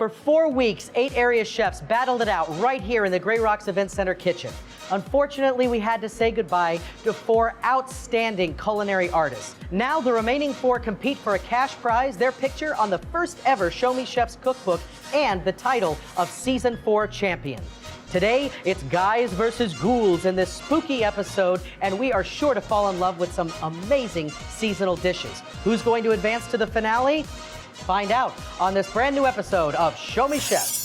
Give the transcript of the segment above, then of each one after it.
For 4 weeks, 8 area chefs battled it out right here in the GreyRocks Event Center kitchen. Unfortunately, we had to say goodbye to 4 outstanding culinary artists. Now the remaining 4 compete for a cash prize, their picture on the first ever Show Me Chef's cookbook, and the title of Season 4 champion. Today, it's guys versus ghouls in this spooky episode, and we are sure to fall in love with some amazing seasonal dishes. Who's going to advance to the finale? Find out on this brand new episode of Show Me Chef.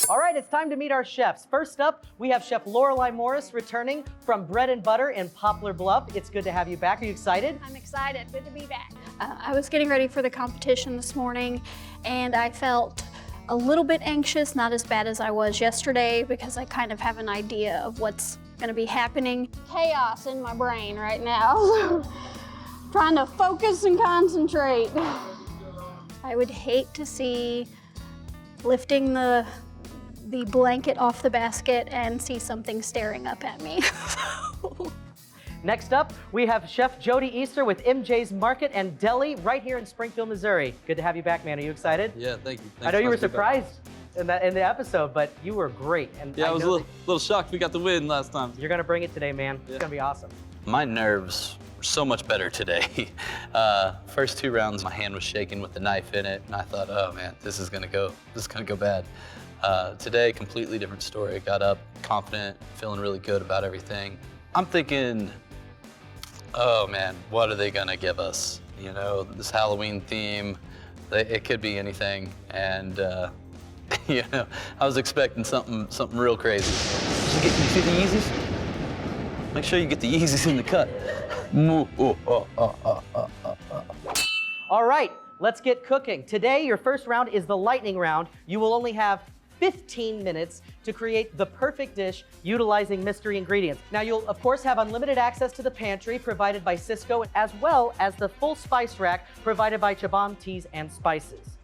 All right, it's time to meet our chefs. First up, we have Chef Lorelei Morris returning from Bread and Butter in Poplar Bluff. It's good to have you back. Are you excited? I'm excited. Good to be back. I was getting ready for the competition this morning, and I felt a little bit anxious, not as bad as I was yesterday, because I kind of have an idea of what's going to be happening. Chaos in my brain right now. Trying to focus and concentrate. I would hate to see lifting the blanket off the basket and see something staring up at me. Next up, we have Chef Jody Easter with MJ's Market and Deli right here in Springfield, Missouri. Good to have you back, man. Are you excited? Yeah, thank you. Thanks. I know you were surprised in the episode, but you were great. And yeah, I was a little shocked we got the win last time. You're gonna bring it today, man. Yeah. It's gonna be awesome. My nerves were so much better today. First 2 rounds, my hand was shaking with the knife in it, and I thought, oh man, this is gonna go bad. Today, completely different story. I got up confident, feeling really good about everything. I'm thinking, oh man, what are they gonna give us? You know, this Halloween theme, it could be anything. And you know, I was expecting something real crazy. You see the Yeezys? Make sure you get the Yeezys in the cut. All right, let's get cooking. Today, your first round is the lightning round. You will only have 15 minutes to create the perfect dish utilizing mystery ingredients. Now, you'll of course have unlimited access to the pantry provided by Cisco, as well as the full spice rack provided by Chabom Teas and Spices.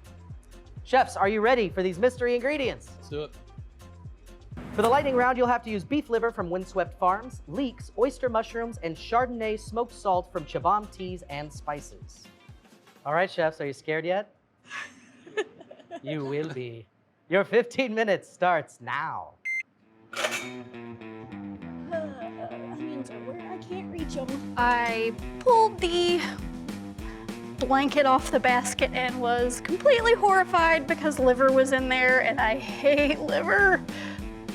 Chefs, are you ready for these mystery ingredients? Let's do it. For the lightning round, you'll have to use beef liver from Windswept Farms, leeks, oyster mushrooms, and Chardonnay smoked salt from Chabom Teas and Spices. All right, chefs, are you scared yet? You will be. Your 15 minutes starts now. Hands are where I can't reach them. I pulled the blanket off the basket and was completely horrified because liver was in there, and I hate liver.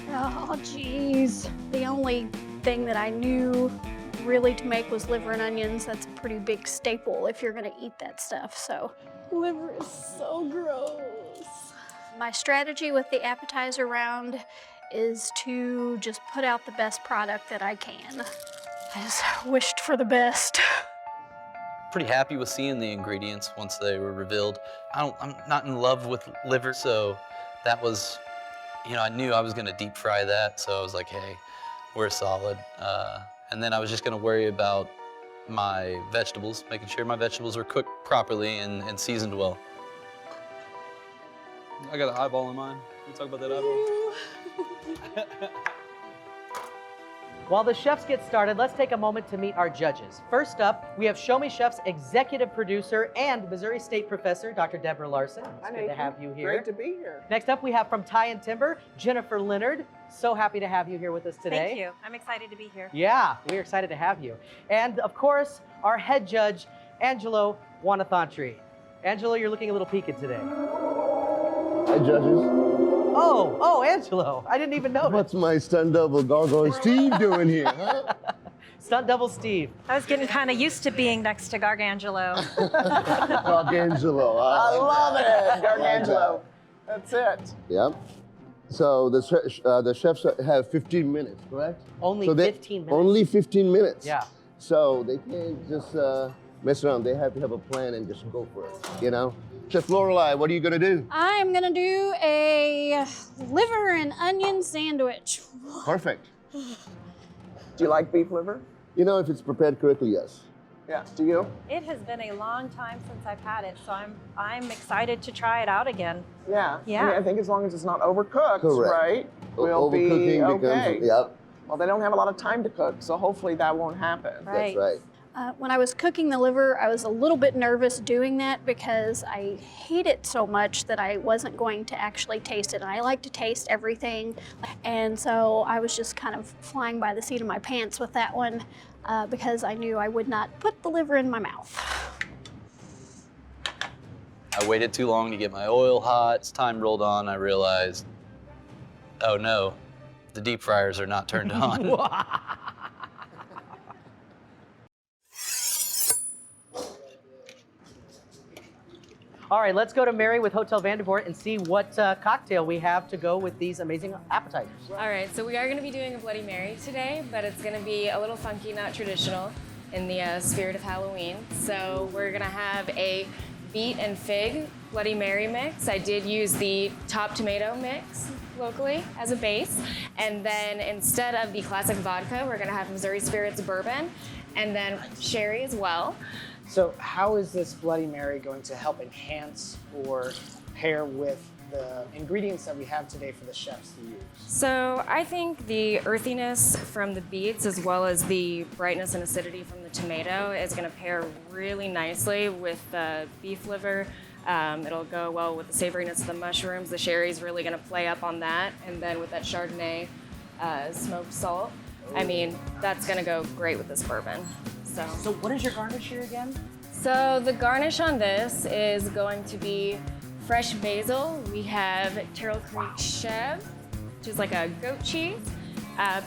Oh, jeez. The only thing that I knew really to make was liver and onions. That's a pretty big staple if you're gonna eat that stuff, so. Liver is so gross. My strategy with the appetizer round is to just put out the best product that I can. I just wished for the best. Pretty happy with seeing the ingredients once they were revealed. I'm not in love with liver, so that was, you know, I knew I was gonna deep fry that, so I was like, hey, we're solid. And then I was just gonna worry about my vegetables, making sure my vegetables were cooked properly and seasoned well. I got an eyeball in mine. Can we talk about that eyeball? While the chefs get started, let's take a moment to meet our judges. First up, we have Show Me Chef's executive producer and Missouri State professor, Dr. Deborah Larson. It's good to have you here. Great to be here. Next up, we have from Tie and Timber, Jennifer Leonard. So happy to have you here with us today. Thank you. I'm excited to be here. Yeah, we're excited to have you. And of course, our head judge, Angelo Wannithantri. Angelo, you're looking a little peaked today. Hi, judges. Oh, Angelo. I didn't even know. What's my stunt double Gargoyle Steve doing here, huh? Stunt double Steve. I was getting kind of used to being next to Gargangelo. Gargangelo. I love it, Gargangelo. That's it. Yep. So the chefs have 15 minutes, correct? Only so 15 minutes. Only 15 minutes. Yeah. So they can't just mess around. They have to have a plan and just go for it, you know? Chef Lorelei, what are you gonna do? I'm gonna do a liver and onion sandwich. Perfect. Do you like beef liver? You know, if it's prepared correctly, yes. Yeah. Do you? It has been a long time since I've had it, so I'm excited to try it out again. Yeah. Yeah. I mean, I think as long as it's not overcooked, Correct. right? We'll be Overcooking okay. becomes, yep, Well, they don't have a lot of time to cook, so hopefully that won't happen. Right. that's right. When I was cooking the liver, I was a little bit nervous doing that because I hate it so much that I wasn't going to actually taste it. And I like to taste everything. And so I was just kind of flying by the seat of my pants with that one because I knew I would not put the liver in my mouth. I waited too long to get my oil hot. As time rolled on, I realized, oh no, the deep fryers are not turned on. All right, let's go to Mary with Hotel Vandervoort and see what cocktail we have to go with these amazing appetizers. All right, so we are going to be doing a Bloody Mary today, but it's going to be a little funky, not traditional, in the spirit of Halloween. So we're going to have a beet and fig Bloody Mary mix. I did use the top tomato mix locally as a base. And then instead of the classic vodka, we're going to have Missouri Spirits bourbon and then sherry as well. So how is this Bloody Mary going to help enhance or pair with the ingredients that we have today for the chefs to use? So I think the earthiness from the beets as well as the brightness and acidity from the tomato is going to pair really nicely with the beef liver. It'll go well with the savoriness of the mushrooms. The sherry is really going to play up on that. And then with that Chardonnay smoked salt, I mean, that's going to go great with this bourbon. So what is your garnish here again? So the garnish on this is going to be fresh basil. We have Terrell Creek Chev, which is like a goat cheese,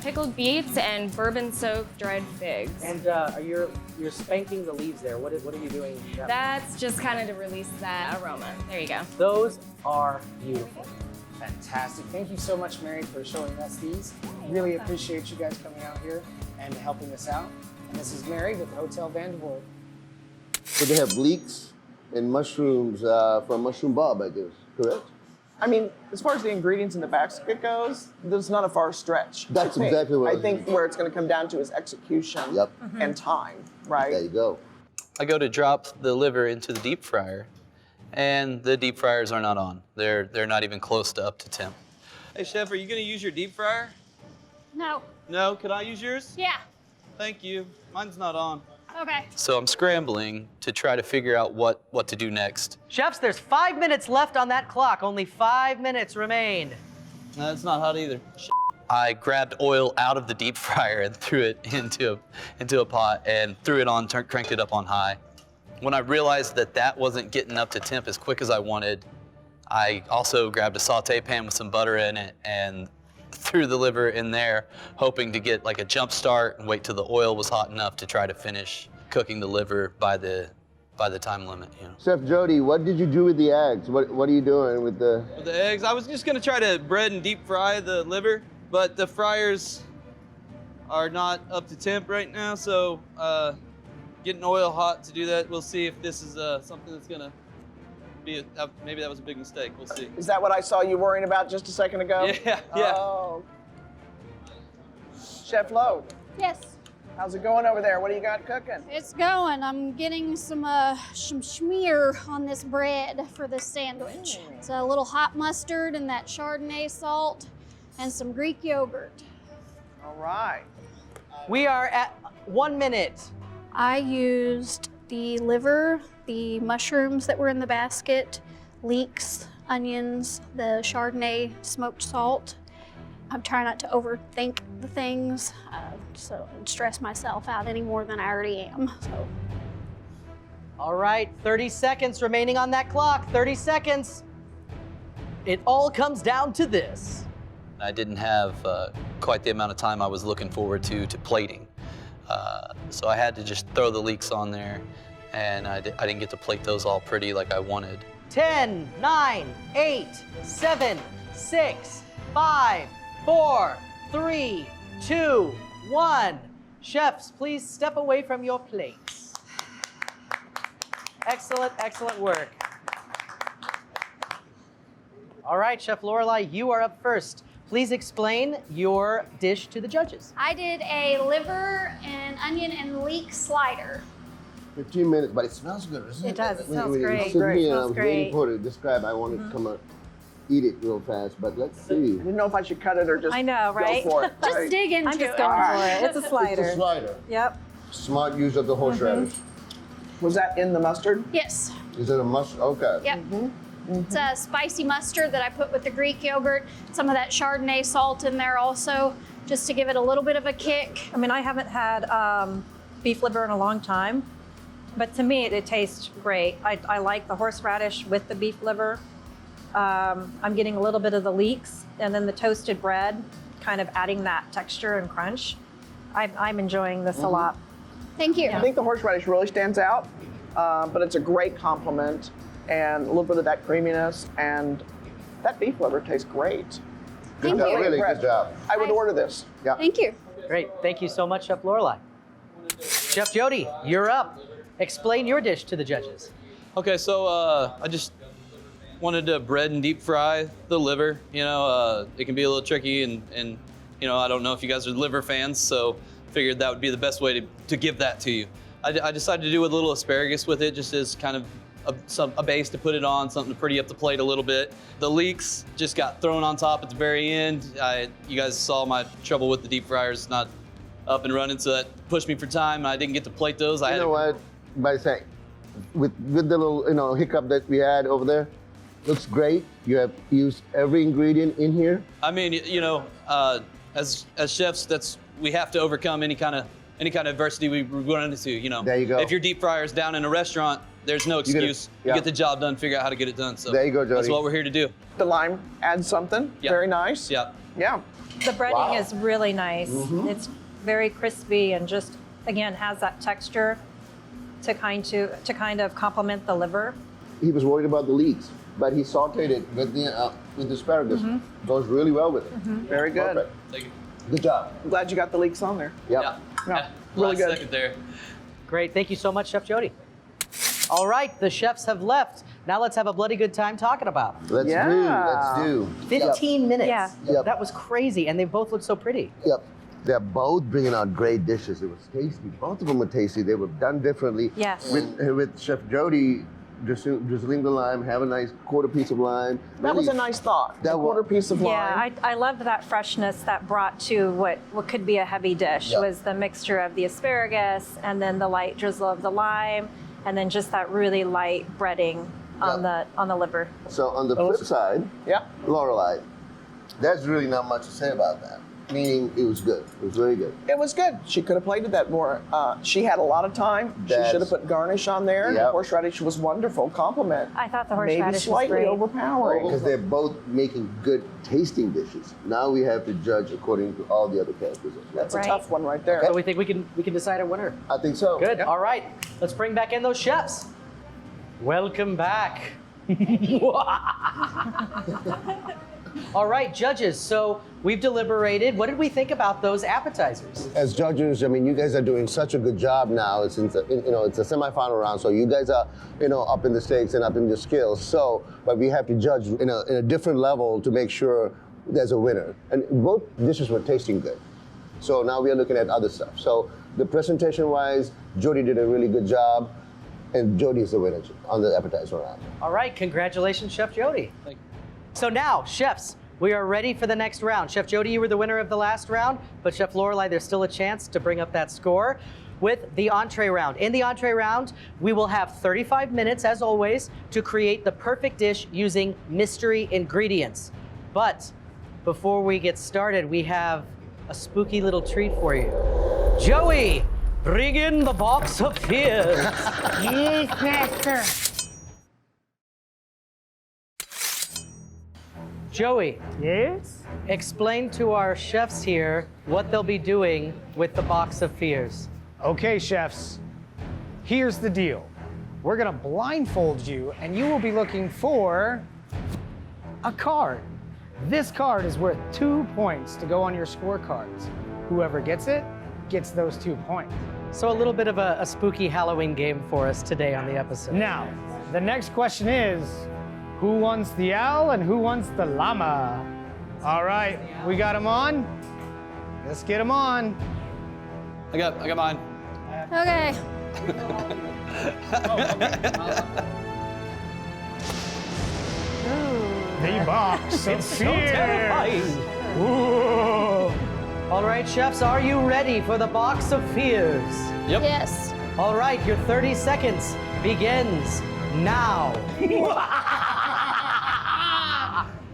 pickled beets, and bourbon-soaked dried figs. And you're spanking the leaves there. What are you doing? That's just kind of to release that aroma. There you go. Those are beautiful. Fantastic. Thank you so much, Mary, for showing us these. Really appreciate you guys coming out here and helping us out. And this is Mary with Hotel Vandervoort. So they have leeks and mushrooms from Mushroom Bob, I guess, correct? I mean, as far as the ingredients in the basket goes, there's not a far stretch. That's I think. exactly what I I was think thinking. where it's going to come down to is execution Yep. and time, right? There you go. I go to drop the liver into the deep fryer, and the deep fryers are not on. They're not even close to up to temp. Hey, Chef, are you going to use your deep fryer? No. No? Can I use yours? Yeah. Thank you. Mine's not on. Okay. So I'm scrambling to try to figure out what to do next. Chefs, there's 5 minutes left on that clock. Only 5 minutes remain. No, it's not hot either. I grabbed oil out of the deep fryer and threw it into a pot and threw it on, cranked it up on high. When I realized that wasn't getting up to temp as quick as I wanted, I also grabbed a saute pan with some butter in it and threw the liver in there, hoping to get like a jump start and wait till the oil was hot enough to try to finish cooking the liver by the time limit. You know. Chef Jody, what did you do with the eggs? What are you doing with the... With the eggs, I was just going to try to bread and deep fry the liver, but the fryers are not up to temp right now, so getting oil hot to do that. We'll see if this is something that's going to be, maybe that was a big mistake. We'll see. Is that what I saw you worrying about just a second ago? Yeah. Oh. Chef Lowe, Yes. how's it going over there? What do you got cooking? It's going. I'm getting some schmear on this bread for this sandwich. It's a little hot mustard and that Chardonnay salt and some Greek yogurt. All right. We are at 1 minute. I used the liver, the mushrooms that were in the basket, leeks, onions, the Chardonnay smoked salt. I'm trying not to overthink the things, so and stress myself out any more than I already am. So. All right, 30 seconds remaining on that clock. 30 seconds. It all comes down to this. I didn't have quite the amount of time I was looking forward to plating. So I had to just throw the leeks on there, and I didn't get to plate those all pretty like I wanted. 10, 9, 8, 7, 6, 5, 4, 3, 2, 1. Chefs, please step away from your plates. Excellent, excellent work. All right, Chef Lorelei, you are up first. Please explain your dish to the judges. I did a liver and onion and leek slider. 15 minutes, but it smells good, isn't it? It does. It smells great. It took me, and I Smells was waiting great. for it to describe. I wanted to come out, eat it real fast, but let's see. I didn't know if I should cut it or just I know, right? go for it. Just dig into I'm just it. going for it. It's a It's slider. a slider. Yep. Smart use of the horseradish. Was that in the mustard? Yes. Is it a mustard? Okay. Yep. It's a spicy mustard that I put with the Greek yogurt. Some of that Chardonnay salt in there also, just to give it a little bit of a kick. I mean, I haven't had beef liver in a long time, but to me, it tastes great. I like the horseradish with the beef liver. I'm getting a little bit of the leeks, and then the toasted bread, kind of adding that texture and crunch. I'm enjoying this a lot. Thank you. I think the horseradish really stands out, but it's a great compliment, and a little bit of that creaminess, and that beef liver tastes great. Good Thank job. you. Really Impressed. good job. I would order this. Yeah. Thank you. Great. Thank you so much, Chef Lorelei. Chef Jody, you're up. Explain your dish to the judges. Okay, so I just wanted to bread and deep fry the liver. You know, it can be a little tricky, and you know, I don't know if you guys are liver fans, so figured that would be the best way to give that to you. I decided to do a little asparagus with it, just as kind of a base to put it on, something to pretty up the plate a little bit. The leeks just got thrown on top at the very end. You guys saw my trouble with the deep fryers not up and running, so that pushed me for time, and I didn't get to plate those. You know what? By saying, with the little hiccup that we had over there, looks great. You have used every ingredient in here. I mean, you know, as chefs, we have to overcome any kind of adversity we run into. You know, There you go. If your deep fryer's down in a restaurant, there's no excuse. yeah. You get the job done, figure out how to get it done. So There you go, That's Jodi. what we're here to do. The lime adds something. Yeah. Very nice. Yeah. Yeah. The breading is really nice. It's very crispy and just, again, has that texture to kind of complement the liver. He was worried about the leeks, but he sauteed it with the asparagus. Goes really well with it. Very good. Perfect. Thank you. Good job. I'm glad you got the leeks on there. Yep. Yeah. Yeah, really Last good. second there. Great. Thank you so much, Chef Jody. All right, the chefs have left. Now let's have a bloody good time talking about. Let's do. 15 minutes. Yeah. Yep. That was crazy, and they both look so pretty. Yep. They're both bringing out great dishes. It was tasty. Both of them were tasty. They were done differently. Yes. With Chef Jody drizzling the lime, have a nice quarter piece of lime. That was a nice thought. That a quarter piece of lime. Yeah, I loved that freshness that brought to what could be a heavy dish. Yeah. Was the mixture of the asparagus and then the light drizzle of the lime, and then just that really light breading on the liver. So on the flip side, Yeah. Lorelei, there's really not much to say about that. Meaning it was good. It was very good. It was good. She could have plated that more. She had a lot of time. She should have put garnish on there. Yep. The horseradish was wonderful. Compliment. I thought the Maybe horseradish was slightly great. overpowering. Because they're both making good tasting dishes. Now we have to judge according to all the other characters. That's Right. a tough one right there. So we think we can decide a winner. I think so. Good. All right. Let's bring back in those chefs. Welcome back. All right, judges. So we've deliberated. What did we think about those appetizers? As judges, I mean, you guys are doing such a good job now. It's it's a semifinal round, so you guys are up in the stakes and up in your skills. So, but we have to judge in a different level to make sure there's a winner. And both dishes were tasting good. So now we are looking at other stuff. So the presentation-wise, Jodi did a really good job, and Jodi is the winner on the appetizer round. All right. Congratulations, Chef Jody. Thank you. So now, chefs, we are ready for the next round. Chef Jody, you were the winner of the last round, but Chef Lorelei, there's still a chance to bring up that score with the entree round. In the entree round, we will have 35 minutes, as always, to create the perfect dish using mystery ingredients. But before we get started, we have a spooky little treat for you. Joey, bring in the box of fears. Yes, master. Joey, Yes? explain to our chefs here what they'll be doing with the box of fears. Okay, chefs. Here's the deal. We're gonna blindfold you, and you will be looking for a card. This card is worth 2 points to go on your scorecards. Whoever gets it gets those 2 points. So a little bit of a spooky Halloween game for us today on the episode. Now, the next question is, who wants the owl and who wants the llama? All right, we got them on. Let's get them on. I got mine. Okay. The box of So terrifying. Ooh. All right, chefs, are you ready for the box of fears? Yep. Yes. All right, your 30 seconds begins now.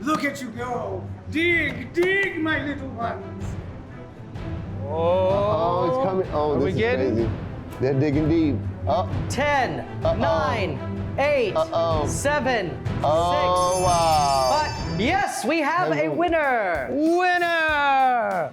Look at you go. Dig, dig, my little ones. Oh, it's coming. Oh, Are this we is getting? crazy. They're digging deep. Oh, 10, 9, 8, 7, 6. oh, wow. But yes, we have a winner. Winner!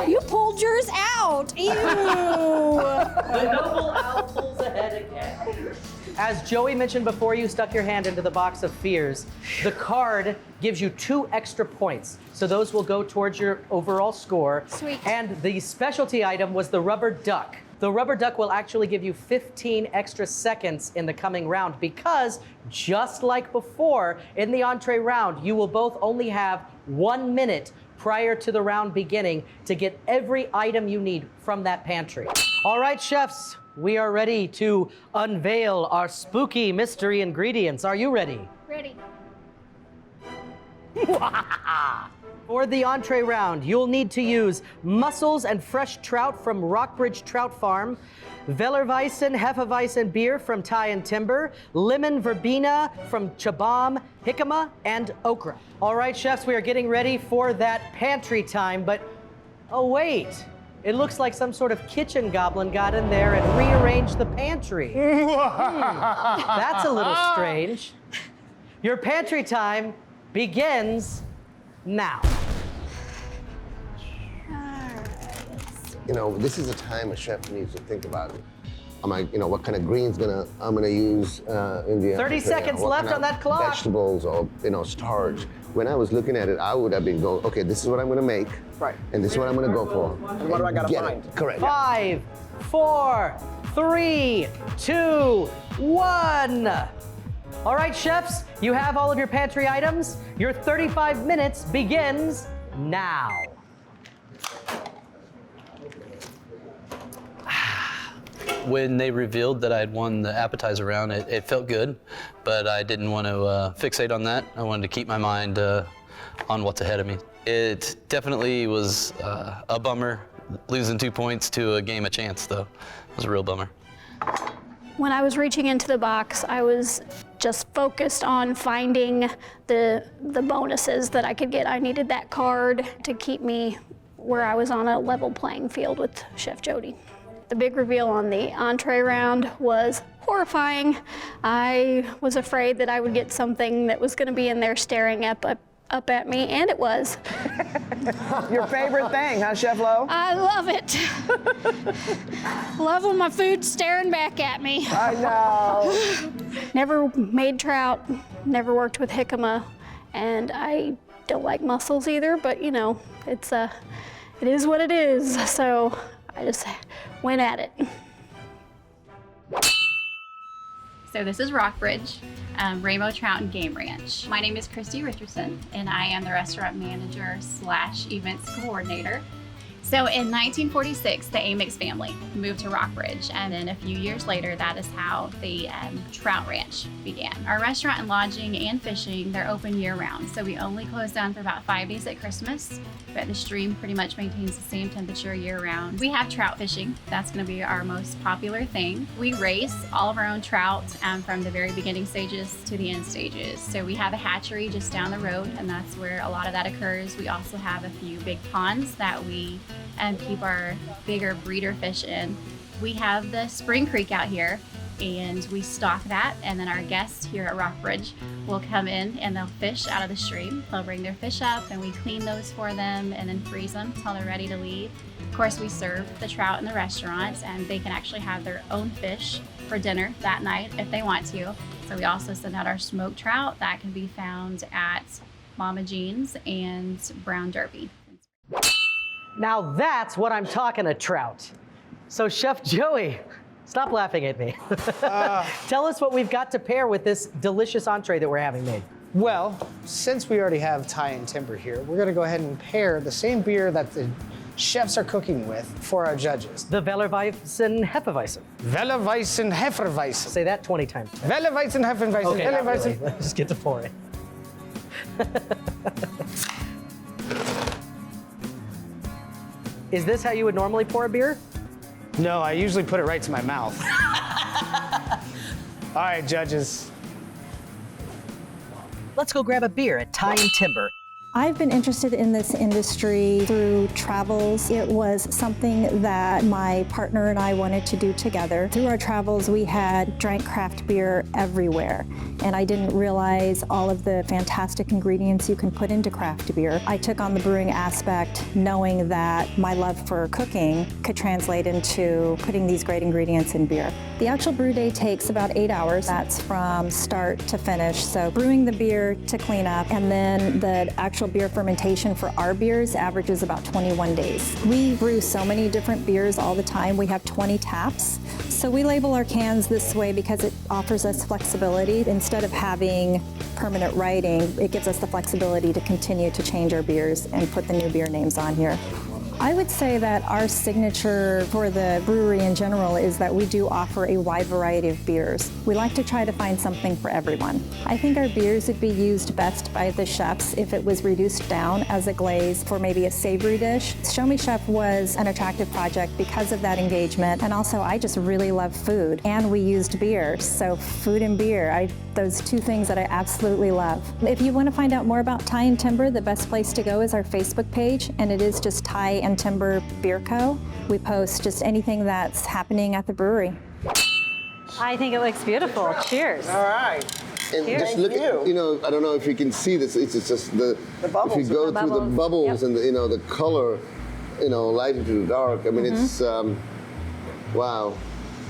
You pulled yours out. Ew. The noble owl pulls ahead again. As Joey mentioned before, you stuck your hand into the box of fears. The card gives you 2 extra points, so those will go towards your overall score. Sweet. And the specialty item was the rubber duck. The rubber duck will actually give you 15 extra seconds in the coming round because, just like before, in the entree round, you will both only have 1 minute prior to the round beginning to get every item you need from that pantry. All right, chefs, we are ready to unveil our spooky mystery ingredients. Are you ready? Ready. For the entree round, you'll need to use mussels and fresh trout from Rockbridge Trout Farm, Vellerweissen Hefeweizen beer from Tie and Timber, lemon verbena from Chabom, jicama, and okra. All right, chefs, we are getting ready for that pantry time, but oh wait, it looks like some sort of kitchen goblin got in there and rearranged the pantry. That's a little strange. Your pantry time begins now. You know, this is a time a chef needs to think about it. I'm like, you know, what kind of greens I'm gonna use in the 30 seconds what left kind on that clock. Vegetables or, you know, starch. When I was looking at it, I would have been going, okay, this is what I'm gonna make. Right. And this is what I'm gonna go for. And what do I gotta Get find? it. Correct. 5, 4, 3, 2, 1. All right, chefs, you have all of your pantry items. Your 35 minutes begins now. When they revealed that I had won the appetizer round, it felt good, but I didn't want to fixate on that. I wanted to keep my mind on what's ahead of me. It definitely was a bummer, losing 2 points to a game of chance, though. It was a real bummer. When I was reaching into the box, I was just focused on finding the bonuses that I could get. I needed that card to keep me where I was on a level playing field with Chef Jody. The big reveal on the entree round was horrifying. I was afraid that I would get something that was going to be in there staring up at me, and it was. Your favorite thing, huh, Chef Lo? I love it. Love when my food's staring back at me. I know. Never made trout, never worked with jicama, and I don't like mussels either, but you know, it is what it is, so I just went at it. So this is Rockbridge, Rainbow Trout and Game Ranch. My name is Christy Richardson, and I am the restaurant manager / events coordinator. So in 1946, the Amix family moved to Rockbridge, and then a few years later, that is how the Trout Ranch began. Our restaurant and lodging and fishing, they're open year-round, so we only close down for about 5 days at Christmas, but the stream pretty much maintains the same temperature year-round. We have trout fishing. That's going to be our most popular thing. We race all of our own trout from the very beginning stages to the end stages. So we have a hatchery just down the road, and that's where a lot of that occurs. We also have a few big ponds that we keep our bigger breeder fish in. We have the Spring Creek out here, and we stock that, and then our guests here at Rockbridge will come in and they'll fish out of the stream. They'll bring their fish up and we clean those for them and then freeze them until they're ready to leave. Of course, we serve the trout in the restaurant, and they can actually have their own fish for dinner that night if they want to. So we also send out our smoked trout that can be found at Mama Jean's and Brown Derby. Now that's what I'm talking a trout. So Chef Joey, stop laughing at me. Tell us what we've got to pair with this delicious entree that we're having made. Well, since we already have Tie and Timber here, we're gonna go ahead and pair the same beer that the chefs are cooking with for our judges. The Wellerweizen Hefeweizen. Wellerweizen Hefferweizen. Say that 20 times. Wellerweizen Hefferweizen. Okay, not really. Wellerweizen. Let's just get to pouring. Is this how you would normally pour a beer? No, I usually put it right to my mouth. All right, judges. Let's go grab a beer at Tie and Timber. I've been interested in this industry through travels. It was something that my partner and I wanted to do together. Through our travels, we had drank craft beer everywhere, and I didn't realize all of the fantastic ingredients you can put into craft beer. I took on the brewing aspect knowing that my love for cooking could translate into putting these great ingredients in beer. The actual brew day takes about 8 hours. That's from start to finish. So brewing the beer to clean up, and then the actual beer fermentation for our beers averages about 21 days. We brew so many different beers all the time. We have 20 taps. So we label our cans this way because it offers us flexibility. Instead of having permanent writing, it gives us the flexibility to continue to change our beers and put the new beer names on here. I would say that our signature for the brewery in general is that we do offer a wide variety of beers. We like to try to find something for everyone. I think our beers would be used best by the chefs if it was reduced down as a glaze for maybe a savory dish. Show Me Chef was an attractive project because of that engagement, and also I just really love food, and we used beer, so food and beer, those two things that I absolutely love. If you want to find out more about Tie and Timber, the best place to go is our Facebook page, and it is just Tie and Timber Beer Co. We post just anything that's happening at the brewery. I think it looks beautiful. Cheers. All right. And just look at, I don't know if you can see this. It's just the bubbles. If you go The through the bubbles Yep. and the color, light into the dark. I mean, it's wow.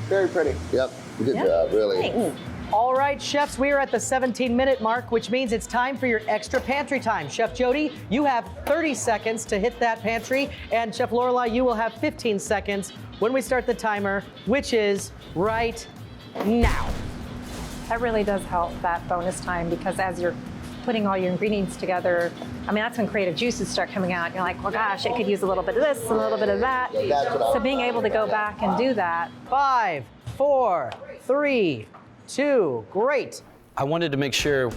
Very pretty. Yep. Good job, really. Thanks. All right, chefs, we are at the 17-minute mark, which means it's time for your extra pantry time. Chef Jody, you have 30 seconds to hit that pantry, and Chef Lorelei, you will have 15 seconds when we start the timer, which is right now. That really does help, that bonus time, because as you're putting all your ingredients together, that's when creative juices start coming out. You're like, well, gosh, it could use a little bit of this, a little bit of that. So being able to go back and do that. 5, 4, 3, 2, great. I wanted to make sure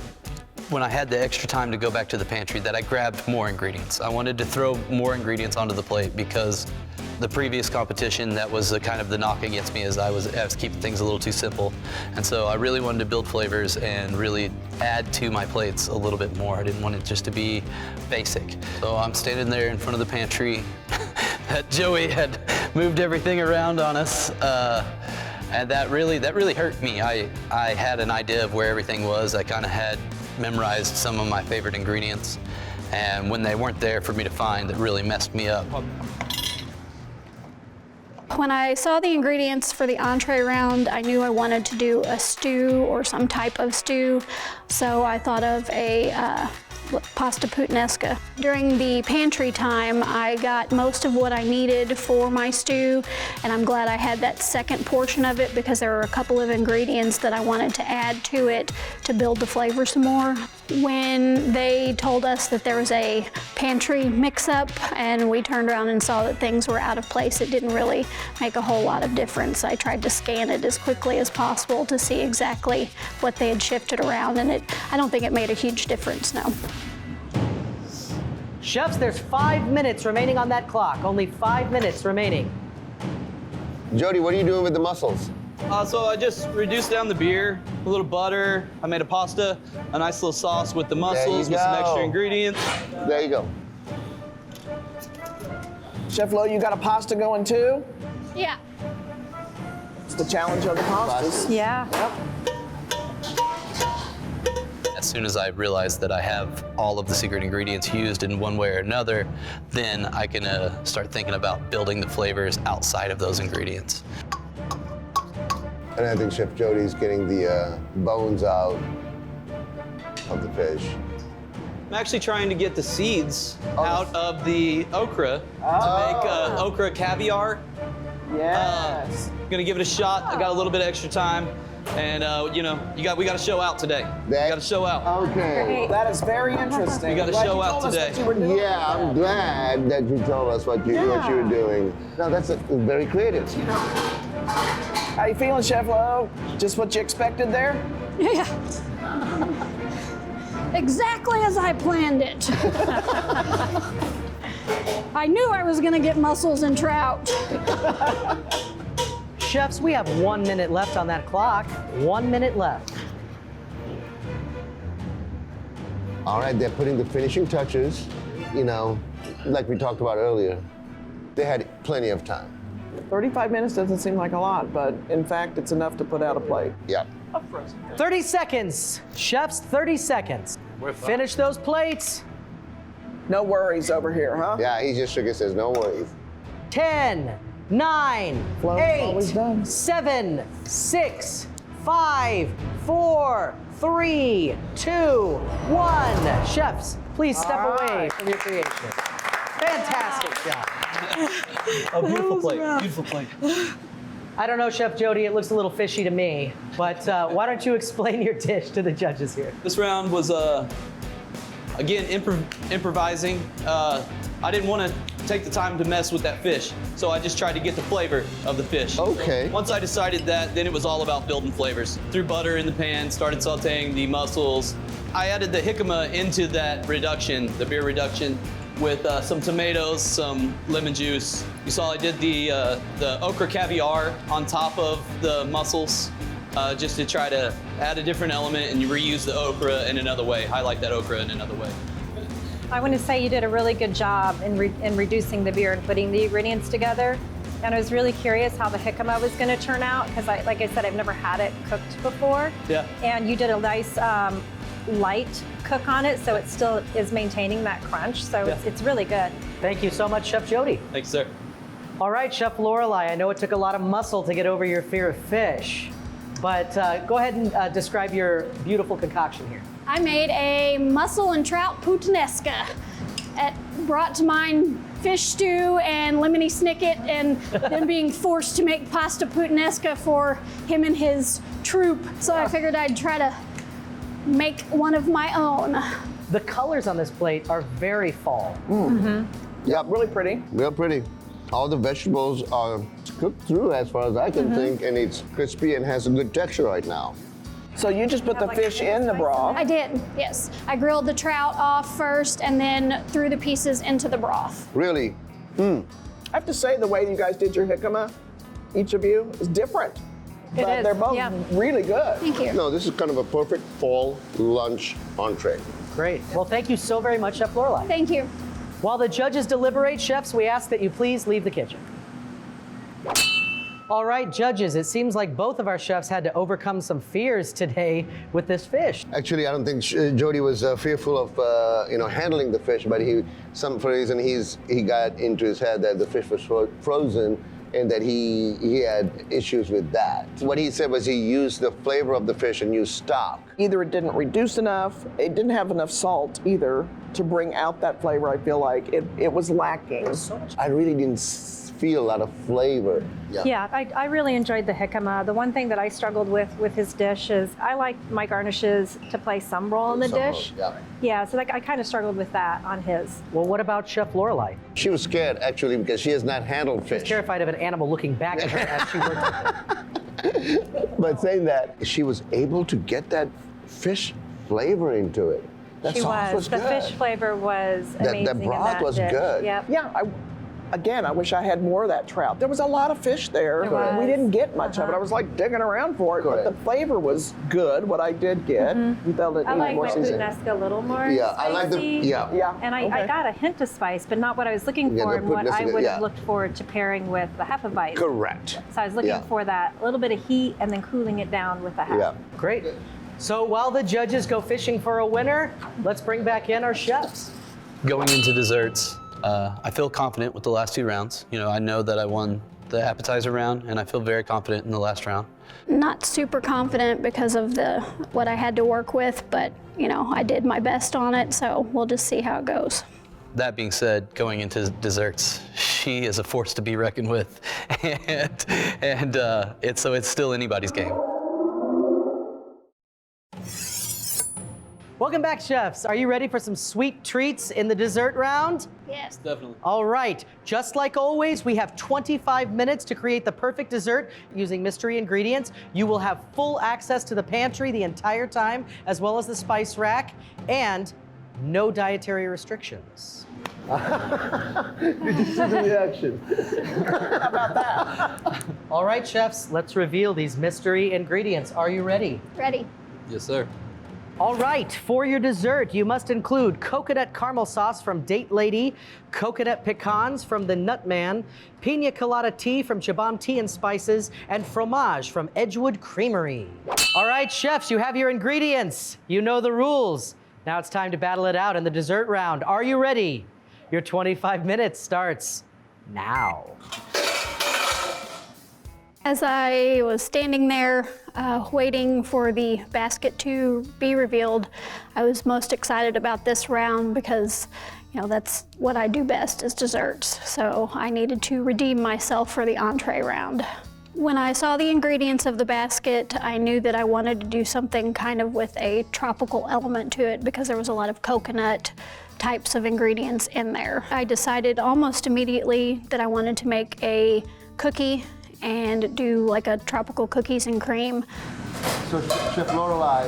when I had the extra time to go back to the pantry that I grabbed more ingredients. I wanted to throw more ingredients onto the plate because the previous competition, that was kind of the knock against me, as I was keeping things a little too simple. And so I really wanted to build flavors and really add to my plates a little bit more. I didn't want it just to be basic. So I'm standing there in front of the pantry that Joey had moved everything around on us. And that really hurt me. I had an idea of where everything was. I kind of had memorized some of my favorite ingredients. And when they weren't there for me to find, it really messed me up. When I saw the ingredients for the entree round, I knew I wanted to do a stew or some type of stew. So I thought of a pasta puttanesca. During the pantry time, I got most of what I needed for my stew, and I'm glad I had that second portion of it because there were a couple of ingredients that I wanted to add to it to build the flavor some more. When they told us that there was a pantry mix-up and we turned around and saw that things were out of place, it didn't really make a whole lot of difference. I tried to scan it as quickly as possible to see exactly what they had shifted around, and I don't think it made a huge difference, no. Chefs, there's 5 minutes remaining on that clock. Only 5 minutes remaining. Jody, what are you doing with the mussels? So I just reduced down the beer, a little butter. I made a pasta, a nice little sauce with the mussels with some extra ingredients. There you go. Chef Lo, you got a pasta going too? Yeah. It's the challenge of the pastas. Yeah. As soon as I realized that I have all of the secret ingredients used in one way or another, then I can start thinking about building the flavors outside of those ingredients. And I think Chef Jody's getting the bones out of the fish. I'm actually trying to get the seeds out of the okra to make okra caviar. Yes. Gonna give it a shot. I got a little bit of extra time. And you know, we got to show out today. We got to show out. Okay. That is very interesting. We got to Glad show you out told us today. what you were doing. Yeah, I'm glad that you told us what you were doing. No, that's very creative. How you feeling, Chef Lo? Just what you expected there? Yeah. Exactly as I planned it. I knew I was gonna get mussels and trout. Chefs, we have 1 minute left on that clock. 1 minute left. All right, they're putting the finishing touches, you know, like we talked about earlier. They had plenty of time. 35 minutes doesn't seem like a lot, but in fact, it's enough to put out a plate. Yeah. 30 seconds. Chefs, 30 seconds. Finish those plates. No worries over here, huh? Yeah, he just shook his head, no worries. 10, 9, Flo's always 8, done. 7, 6, 5, 4, 3, 2, 1. Chefs, please step away from your creation. Fantastic job. Oh, beautiful plate. Beautiful plate. I don't know, Chef Jody, it looks a little fishy to me, but why don't you explain your dish to the judges here? This round was, again, improvising. I didn't want to take the time to mess with that fish, so I just tried to get the flavor of the fish. Okay. Once I decided that, then it was all about building flavors. Threw butter in the pan, started sauteing the mussels. I added the jicama into that reduction, the beer reduction, with some tomatoes, some lemon juice. You saw I did the okra caviar on top of the mussels, just to try to add a different element and reuse the okra in another way, highlight that okra in another way. I want to say you did a really good job in reducing the beer and putting the ingredients together. And I was really curious how the jicama was going to turn out because, like I said, I've never had it cooked before. Yeah. And you did a nice light cook on it, so it still is maintaining that crunch. So it's really good. Thank you so much, Chef Jody. Thanks, sir. All right, Chef Lorelei, I know it took a lot of muscle to get over your fear of fish, but go ahead and describe your beautiful concoction here. I made a mussel and trout puttanesca. It brought to mind fish stew and lemony snicket, and then being forced to make pasta puttanesca for him and his troupe. So I figured I'd try to make one of my own. The colors on this plate are very fall. Yep, really pretty. Real pretty. All the vegetables are cooked through as far as I can think, and it's crispy and has a good texture right now. So you just put the fish in the broth. I did, yes. I grilled the trout off first and then threw the pieces into the broth. Really? I have to say, the way you guys did your jicama, each of you, is different. It But is, they're both yeah. really good. Thank you. No, this is kind of a perfect fall lunch entree. Great. Well, thank you so very much, Chef Lorelei. Thank you. While the judges deliberate, chefs, we ask that you please leave the kitchen. All right, judges, it seems like both of our chefs had to overcome some fears today with this fish. Actually, I don't think Jody was fearful of handling the fish, but for reason he got into his head that the fish was frozen and that he had issues with that. What he said was he used the flavor of the fish and used stock. Either it didn't reduce enough, it didn't have enough salt either to bring out that flavor. I feel like it was lacking. I really didn't feel a lot of flavor. Yeah, I really enjoyed the jicama. The one thing that I struggled with his dish is I like my garnishes to play some role in the dish. Yeah, so I kind of struggled with that on his. Well, what about Chef Lorelei? She was scared, actually, because she has not handled fish. She's terrified of an animal looking back at her as she worked. But saying that, she was able to get that fish flavor into it. That sauce was The good. fish flavor was amazing. The broth in that was dish. good. Yep. Yeah, again, I wish I had more of that trout. There was a lot of fish there. There We was. didn't get much of it. I was like digging around for it, but the flavor was good, what I did get. We felt it I needed like more my seasoning. puttanesca a little more Yeah, spicy. I like the, Yeah. And I okay. got a hint of spice, but not what I was looking Yeah, for the and what I puttanesca, would yeah. have looked forward to pairing with the hefeweizen. Correct. So I was looking Yeah. for that little bit of heat and then cooling it down with the half. Yeah. Great. So while the judges go fishing for a winner, let's bring back in our chefs. Going into desserts, I feel confident with the last 2 rounds. You know, I know that I won the appetizer round, and I feel very confident in the last round. Not super confident because of what I had to work with, but I did my best on it, so we'll just see how it goes. That being said, going into desserts, she is a force to be reckoned with, and it's still anybody's game. Welcome back, chefs. Are you ready for some sweet treats in the dessert round? Yes. Definitely. All right, just like always, we have 25 minutes to create the perfect dessert using mystery ingredients. You will have full access to the pantry the entire time, as well as the spice rack, and no dietary restrictions. Did you see the reaction? How about that? All right, chefs, let's reveal these mystery ingredients. Are you ready? Ready. Yes, sir. All right, for your dessert, you must include coconut caramel sauce from Date Lady, coconut pecans from the Nutman, pina colada tea from Chabom Tea and Spices, and fromage from Edgewood Creamery. All right, chefs, you have your ingredients. You know the rules. Now it's time to battle it out in the dessert round. Are you ready? Your 25 minutes starts now. As I was standing there waiting for the basket to be revealed, I was most excited about this round because, that's what I do best is desserts. So I needed to redeem myself for the entree round. When I saw the ingredients of the basket, I knew that I wanted to do something kind of with a tropical element to it because there was a lot of coconut types of ingredients in there. I decided almost immediately that I wanted to make a cookie and do like a tropical cookies and cream. So Chef Lorelei,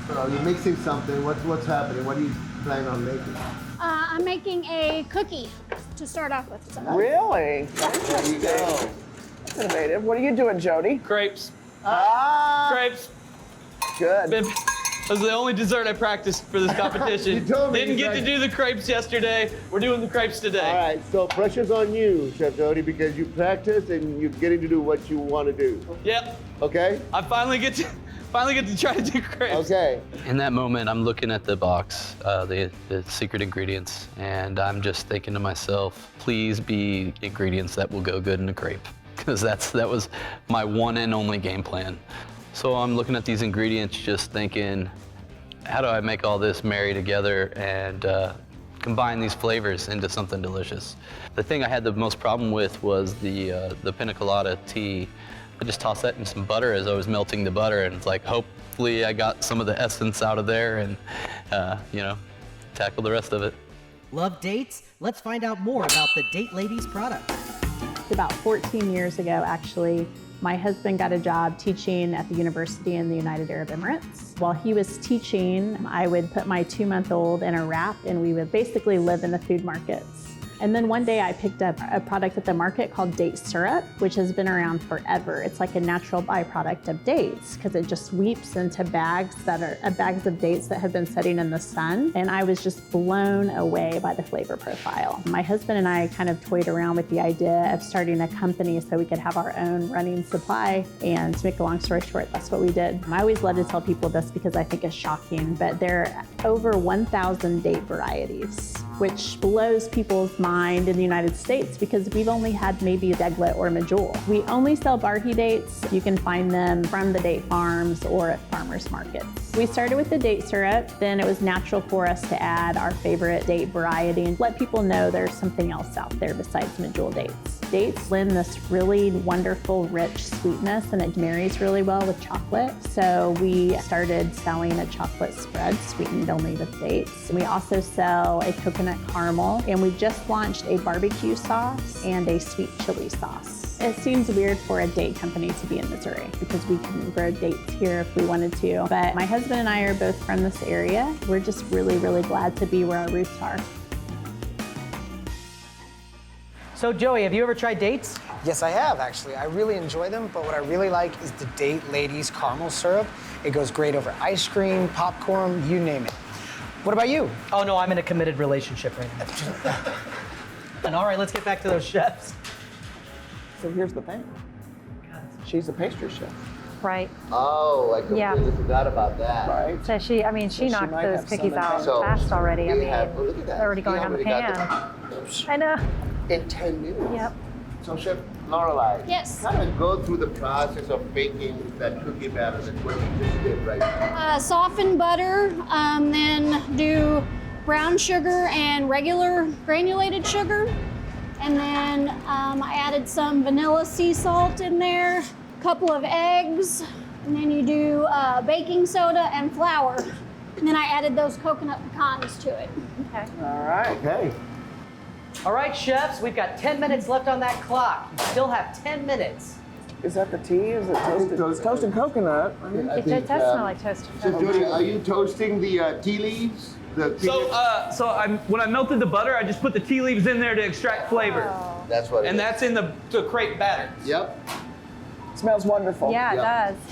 you're mixing something. What's happening? What are you planning on making? I'm making a cookie to start off with. So. Really? There you go. That's innovative. What are you doing, Jodi? Crepes. Ah, Crepes. good. That was the only dessert I practiced for this competition. You told me Didn't you get to guys- do the crepes yesterday. We're doing the crepes today. All right, so pressure's on you, Chef Jody, because you practiced and you're getting to do what you want to do. Yep. Okay? I finally get to try to do crepes. Okay. In that moment, I'm looking at the box, the secret ingredients, and I'm just thinking to myself, please be ingredients that will go good in a crepe, because that was my one and only game plan. So I'm looking at these ingredients, just thinking, how do I make all this marry together and combine these flavors into something delicious? The thing I had the most problem with was the pina colada tea. I just tossed that in some butter as I was melting the butter, and it's like, hopefully I got some of the essence out of there and, tackle the rest of it. Love dates? Let's find out more about the Date Ladies product. About 14 years ago, actually, my husband got a job teaching at the university in the United Arab Emirates. While he was teaching, I would put my 2-month-old in a wrap and we would basically live in the food markets. And then one day I picked up a product at the market called date syrup, which has been around forever. It's like a natural byproduct of dates because it just sweeps into bags of dates that have been sitting in the sun. And I was just blown away by the flavor profile. My husband and I kind of toyed around with the idea of starting a company so we could have our own running supply. And to make a long story short, that's what we did. I always love to tell people this because I think it's shocking, but there are over 1,000 date varieties, which blows people's mind in the United States because we've only had maybe a Deglet or a Medjool. We only sell Barhi dates. You can find them from the date farms or at farmers markets. We started with the date syrup, then it was natural for us to add our favorite date variety and let people know there's something else out there besides Medjool dates. Dates lend this really wonderful, rich sweetness and it marries really well with chocolate. So we started selling a chocolate spread sweetened only with dates. We also sell a coconut caramel and we just launched a barbecue sauce and a sweet chili sauce. It seems weird for a date company to be in Missouri because we can grow dates here if we wanted to. But my husband and I are both from this area. We're just really, really glad to be where our roots are. So Joey, have you ever tried dates? Yes, I have, actually. I really enjoy them, but what I really like is the Date Ladies caramel syrup. It goes great over ice cream, popcorn, you name it. What about you? Oh no, I'm in a committed relationship right now. And all right, let's get back to those chefs. So here's the thing. She's a pastry chef. Right. Oh, I completely forgot about that. Right. So she knocked might those have some cookies out So fast already. I we mean, have- oh, look at that. they're already We going on the already pan. got I know. In 10 minutes. Yep. So Chef Lorelei, Yes. kind of go through the process of baking that cookie batter, that's what you just did right now. Soften butter, then do brown sugar and regular granulated sugar. And then I added some vanilla sea salt in there, a couple of eggs, and then you do baking soda and flour. And then I added those coconut pecans to it. Okay. All right. Okay. All right, chefs, we've got 10 minutes left on that clock. You still have 10 minutes. Is that the tea? Is it toasted? It's toasted coconut. It does smell like toasted So coconut. Jodi, are you toasting the tea leaves? When I melted the butter, I just put the tea leaves in there to extract flavor. That's what it And is. that's in the crepe batter. Yep. Smells wonderful. Yeah, it Yep.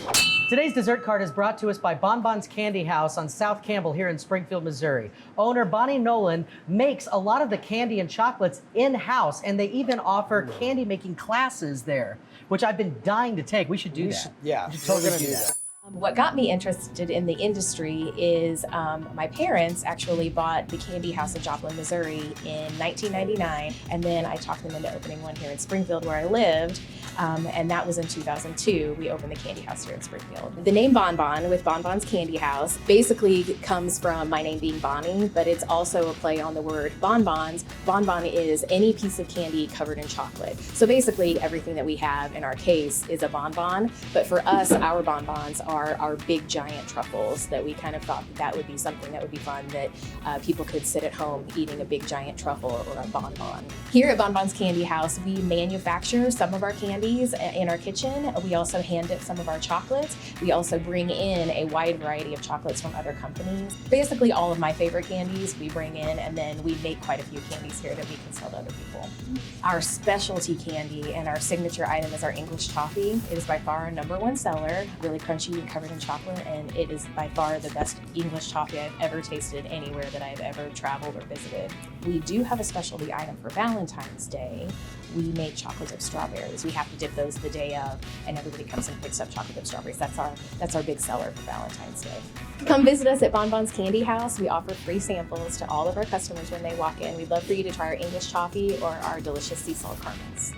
does. Today's dessert card is brought to us by Bonbon's Candy House on South Campbell here in Springfield, Missouri. Owner Bonnie Nolan makes a lot of the candy and chocolates in-house, and they even offer candy making classes there, which I've been dying to take. We should do that. Yeah, We should we're totally gonna do do that. that. What got me interested in the industry is my parents actually bought the Candy House in Joplin, Missouri in 1999, and then I talked them into opening one here in Springfield where I lived, and that was in 2002. We opened the Candy House here in Springfield. The name Bonbon with Bonbon's Candy House basically comes from my name being Bonnie, but it's also a play on the word bonbons. Bonbon is any piece of candy covered in chocolate. So basically everything that we have in our case is a bonbon, but for us, our bonbons are our big giant truffles that we kind of thought that would be something that would be fun, that people could sit at home eating a big giant truffle or a bonbon. Here at Bonbon's Candy House, we manufacture some of our candies in our kitchen. We also hand dip some of our chocolates. We also bring in a wide variety of chocolates from other companies. Basically all of my favorite candies we bring in, and then we make quite a few candies here that we can sell to other people. Our specialty candy and our signature item is our English Toffee. It is by far our #1 seller, really crunchy and covered in chocolate, and it is by far the best English toffee I've ever tasted anywhere that I've ever traveled or visited. We do have a specialty item for Valentine's Day. We make chocolate dip strawberries. We have to dip those the day of, and everybody comes and picks up chocolate dip strawberries. That's our big seller for Valentine's Day. Come visit us at Bonbon's Candy House. We offer free samples to all of our customers when they walk in. We'd love for you to try our English toffee or our delicious sea salt caramels.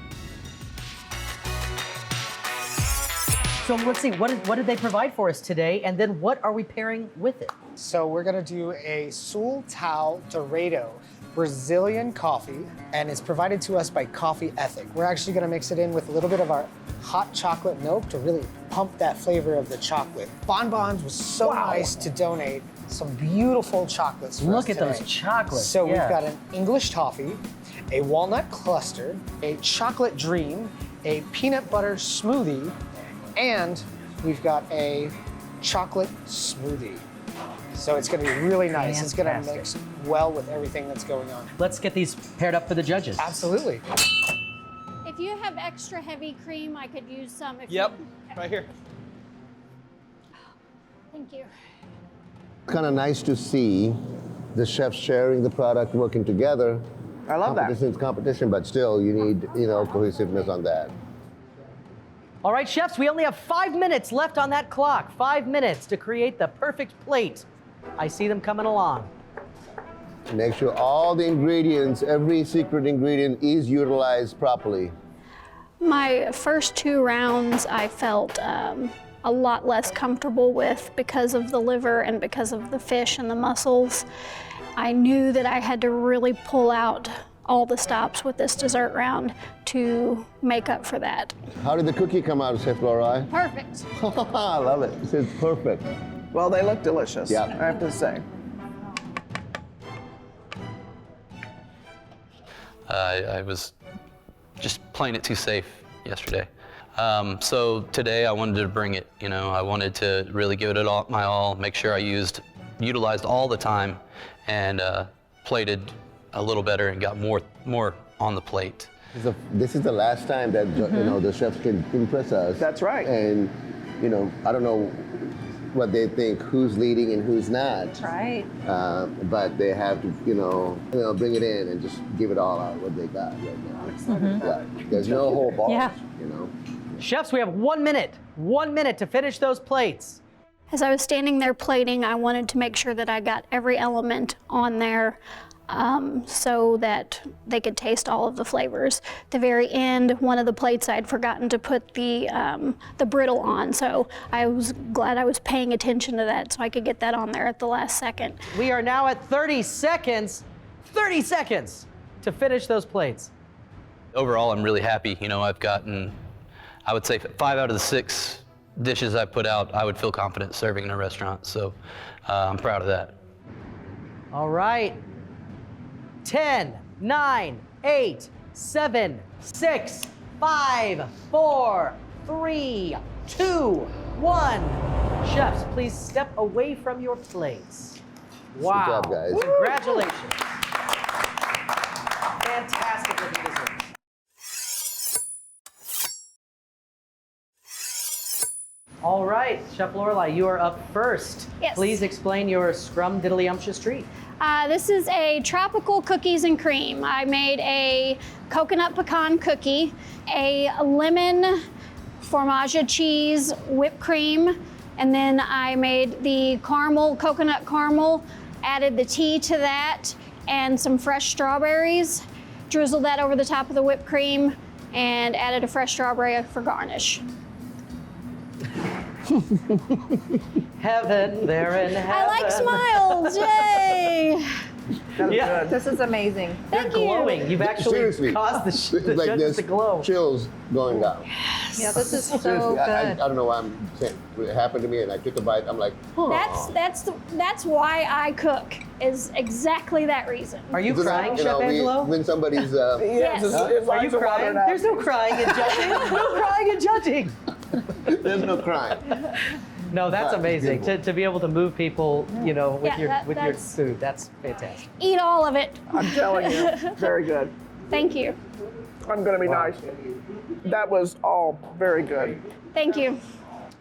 So let's see, what did they provide for us today, and then what are we pairing with it? So we're gonna do a Sul Tao Dorado Brazilian coffee, and it's provided to us by Coffee Ethic. We're actually gonna mix it in with a little bit of our hot chocolate milk to really pump that flavor of the chocolate. Bonbons was so nice to donate some beautiful chocolates for us Look at today. those chocolates. So yeah. we've got an English toffee, a walnut cluster, a chocolate dream, a peanut butter smoothie, and we've got a chocolate smoothie. So it's gonna be really nice. It's gonna mix well with everything that's going on. Let's get these paired up for the judges. Absolutely. If you have extra heavy cream, I could use some. Yep, right here. Thank you. Kind of nice to see the chefs sharing the product, working together. I love that. Competition's competition, but still you need, cohesiveness on that. All right, chefs, we only have 5 minutes left on that clock. 5 minutes to create the perfect plate. I see them coming along. Make sure all the ingredients, every secret ingredient is utilized properly. My first 2 rounds I felt a lot less comfortable with because of the liver and because of the fish and the mussels. I knew that I had to really pull out all the stops with this dessert round to make up for that. How did the cookie come out, Chef Lorelei? Perfect. I love it. It's perfect. Well, they look delicious, Yeah. I have to say. I was just playing it too safe yesterday. So today I wanted to bring it, I wanted to really give it my all, make sure I utilized all the time and plated a little better and got more on the plate. This is the last time that the chefs can impress us. That's right. And I don't know what they think, who's leading and who's not. Right. But they have to bring it in and just give it all out what they got right now. Yeah. There's no whole bar. Yeah. Chefs, we have 1 minute. 1 minute to finish those plates. As I was standing there plating, I wanted to make sure that I got every element on there so that they could taste all of the flavors. At the very end, one of the plates I'd forgotten to put the brittle on, so I was glad I was paying attention to that so I could get that on there at the last second. We are now at 30 seconds. 30 seconds to finish those plates. Overall, I'm really happy. I've gotten, I would say 5 out of the 6 dishes I put out, I would feel confident serving in a restaurant. So I'm proud of that. All right. 10, 9, 8, 7, 6, 5, 4, 3, 2, 1. Chefs, please step away from your plates. Wow. Good job, guys. Congratulations. Fantastic looking dessert. All right, Chef Lorelei, you are up first. Yes. Please explain your scrum-diddly-umptious treat. This is a tropical cookies and cream. I made a coconut pecan cookie, a lemon fromage cheese whipped cream, and then I made the caramel, coconut caramel, added the tea to that, and some fresh strawberries, drizzled that over the top of the whipped cream, and added a fresh strawberry for garnish. Heaven, they're in heaven. I like smiles, yay! Yeah. This is amazing. Thank You're you. glowing. You've actually Seriously. caused the like judges to glow. chills going down. Yeah, this is so Seriously, good. I don't know why I'm saying it happened to me, and I took a bite. I'm like, oh. That's why I cook, is exactly that reason. Are you It's crying, like, Chef Angelo? when somebody's Yes. Are you crying? There's no crying and judging. No crying and judging. there's no crime. No, that's amazing. To be able to move people, you know, with Yeah, your that's- food. That's fantastic. Eat all of it. I'm telling you, very good. Thank you. I'm going to be nice. That was all very good. Thank you.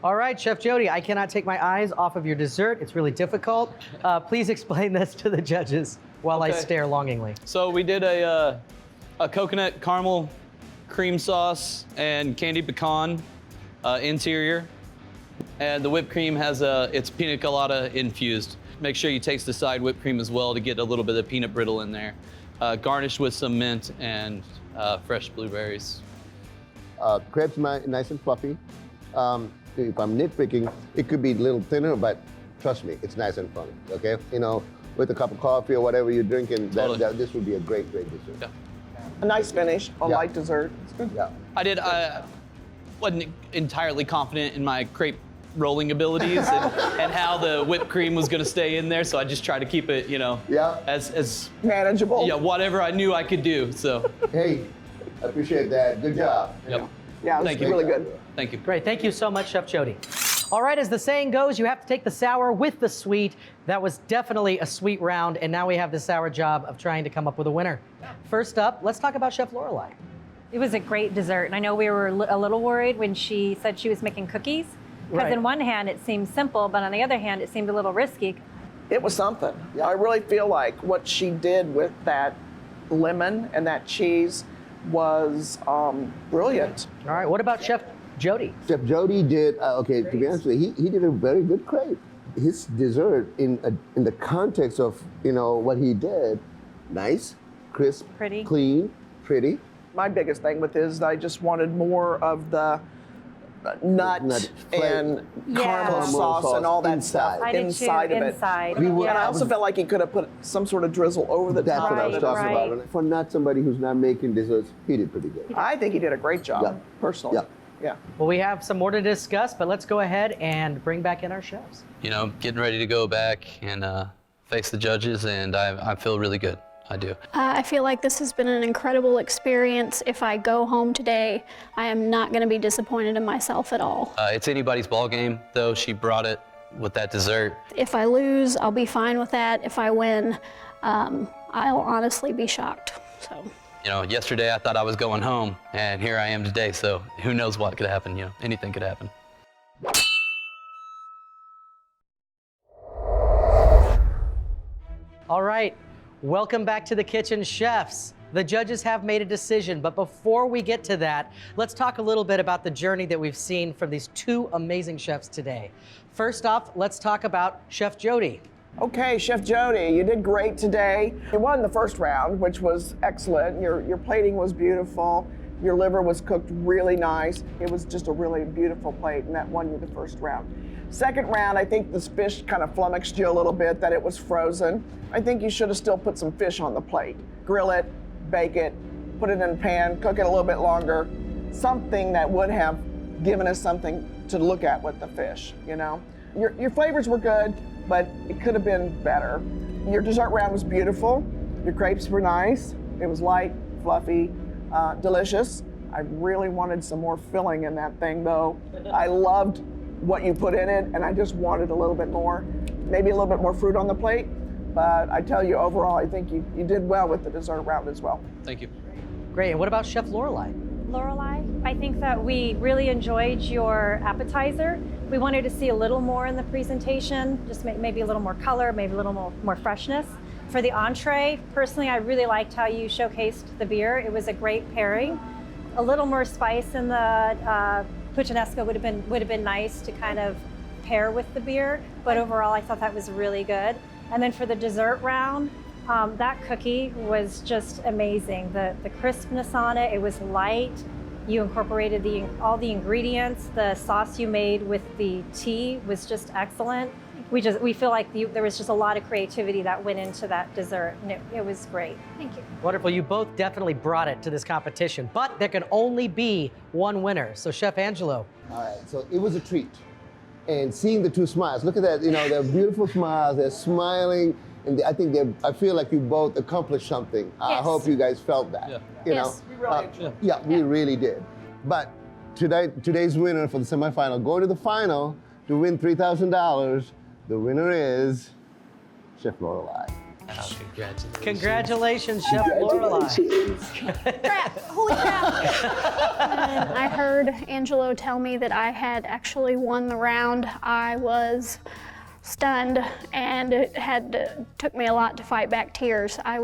All right, Chef Jody, I cannot take my eyes off of your dessert. It's really difficult. Please explain this to the judges while I Okay. stare longingly. So we did a coconut caramel cream sauce and candied pecan interior. And the whipped cream has it's pina colada infused. Make sure you taste the side whipped cream as well to get a little bit of peanut brittle in there. Garnished with some mint and fresh blueberries. Crepes nice and fluffy. If I'm nitpicking, it could be a little thinner, but trust me, it's nice and funny. Okay, you know, with a cup of coffee or whatever you're drinking, this would be a great dessert. Yeah. A nice finish, a light dessert. It's good. Yeah. I wasn't entirely confident in my crepe rolling abilities and how the whipped cream was going to stay in there, so I just tried to keep it, you know, as manageable. Yeah, whatever I knew I could do. So. Hey, I appreciate that. Good job. Yep. Yeah, Thank you. really good. Thank you. Great, thank you so much, Chef Jody. All right, as the saying goes, you have to take the sour with the sweet. That was definitely a sweet round, and now we have the sour job of trying to come up with a winner. First up, let's talk about Chef Lorelei. It was a great dessert, and I know we were a little worried when she said she was making cookies, because Right. on one hand it seemed simple, but on the other hand it seemed a little risky. It was something. I really feel like what she did with that lemon and that cheese was brilliant. All right, what about Chef Jody? Chef Jody did, okay, to be honest with you, he did a very good crepe. His dessert, in the context of, you know, what he did, nice, crisp, Pretty. clean, pretty. My biggest thing with this is I just wanted more of the nut and caramel sauce and all that stuff I did inside too, of it. inside. And I also felt like he could have put some sort of drizzle over the That's top what I of was it. talking about. For not somebody who's not making desserts, he did pretty good. I think he did a great job, Yeah. personally. Yeah. Yeah. Well, we have some more to discuss, but let's go ahead and bring back in our chefs. You know, getting ready to go back and face the judges, and I feel really good. I do. I feel like this has been an incredible experience. If I go home today, I am not going to be disappointed in myself at all. It's anybody's ball game, though. She brought it with that dessert. If I lose, I'll be fine with that. If I win, I'll honestly be shocked. So. You know, yesterday I thought I was going home, and here I am today, so who knows what could happen, you know, anything could happen. All right, welcome back to the kitchen, chefs. The judges have made a decision, but before we get to that, let's talk a little bit about the journey that we've seen from these two amazing chefs today. First off, let's talk about Chef Jody. Okay, Chef Jody, you did great today. You won the first round, which was excellent. Your plating was beautiful. Your liver was cooked really nice. It was just a really beautiful plate, and that won you the first round. Second round, I think this fish kind of flummoxed you a little bit, that it was frozen. I think you should have still put some fish on the plate. Grill it, bake it, put it in a pan, cook it a little bit longer. Something that would have given us something to look at with the fish, you know. Your flavors were good, but it could have been better. Your dessert round was beautiful. Your crepes were nice. It was light, fluffy, delicious. I really wanted some more filling in that thing though. I loved what you put in it, and I just wanted a little bit more, maybe a little bit more fruit on the plate. But I tell you, overall, I think you did well with the dessert round as well. Thank you. Great. And what about Chef Lorelei? Lorelei, I think that we really enjoyed your appetizer. We wanted to see a little more in the presentation, just maybe a little more color, maybe a little more freshness. For the entree, personally, I really liked how you showcased the beer. It was a great pairing. A little more spice in the Puttanesca would have been nice to kind of pair with the beer, but overall I thought that was really good. And then for the dessert round, that cookie was just amazing. The crispness on it, it was light. You incorporated all the ingredients. The sauce you made with the tea was just excellent. We feel like there was just a lot of creativity that went into that dessert, and it was great. Thank you. Wonderful. You both definitely brought it to this competition, but there can only be one winner. So Chef Angelo. All right, so it was a treat. And seeing the two smiles, look at that, you know, they're beautiful smiles, they're smiling, and I feel like you both accomplished something. Yes. I hope you guys felt that. Yeah. You Yes. know? We really did. But today's winner for the semifinal, going to the final to win $3,000, the winner is Chef Lorelei. Oh, congratulations. Congratulations, Chef Lorelei. Crap, holy crap. And I heard Angelo tell me that I had actually won the round. I was stunned, and it took me a lot to fight back tears. I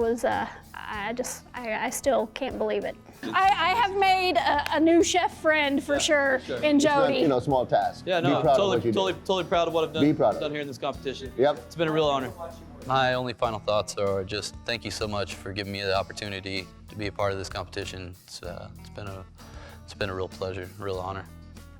still can't believe it. I have made a new chef friend for sure in Jodi. It's not, small task. Yeah, no, I'm totally proud of what I've done here in this competition. Yep. It's been a real honor. My only final thoughts are just thank you so much for giving me the opportunity to be a part of this competition. It's been a real pleasure, real honor.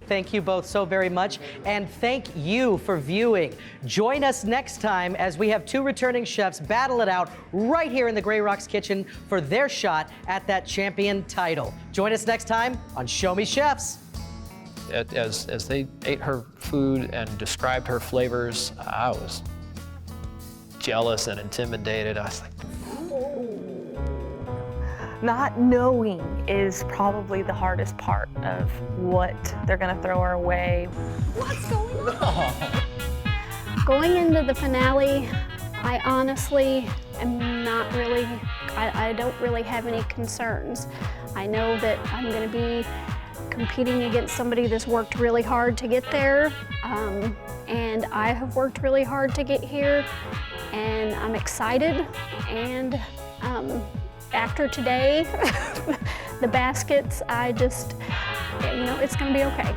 Thank you both so very much, and thank you for viewing. Join us next time as we have two returning chefs battle it out right here in the GreyRocks kitchen for their shot at that champion title. Join us next time on Show Me Chefs. As they ate her food and described her flavors, I was jealous and intimidated. I was like, not knowing is probably the hardest part of what they're gonna throw our way. What's going on? Going into the finale, I honestly am not really, I don't really have any concerns. I know that I'm gonna be competing against somebody that's worked really hard to get there, and I have worked really hard to get here, and I'm excited, and after today, the baskets, it's gonna be okay.